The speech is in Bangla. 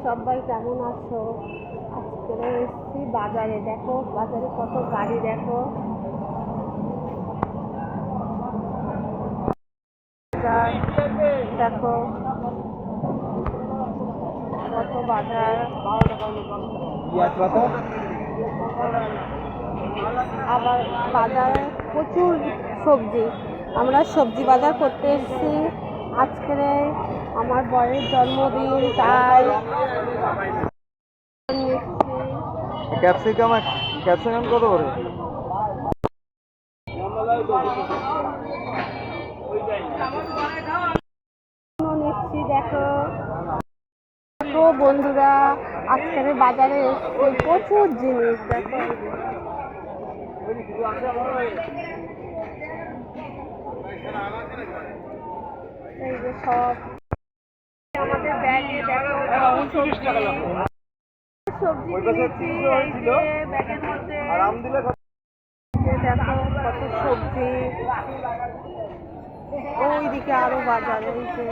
সবাই কেমন আছো? আজকে এসেছি বাজারে। দেখো বাজারে কত গাড়ি, দেখো বাজার, দেখো কত বাজার। আবার বাজারে প্রচুর সবজি। আমরা সবজি বাজার করতে এসেছি। আজকে আমার বরের জন্মদিন, তাই ক্যাপসিকাম ক্যাপসিকাম কত করে? নিচ্ছি। দেখো দেখো বন্ধুরা, আজকের বাজারে এসেছে প্রচুর জিনিস। দেখো এই যে সব আমাদের ব্যাগে, দেখো সবজি কিনেছি। এই যে ব্যাগের মধ্যে যে দেখো কত সবজি। ওইদিকে আরো বাজার, এই যে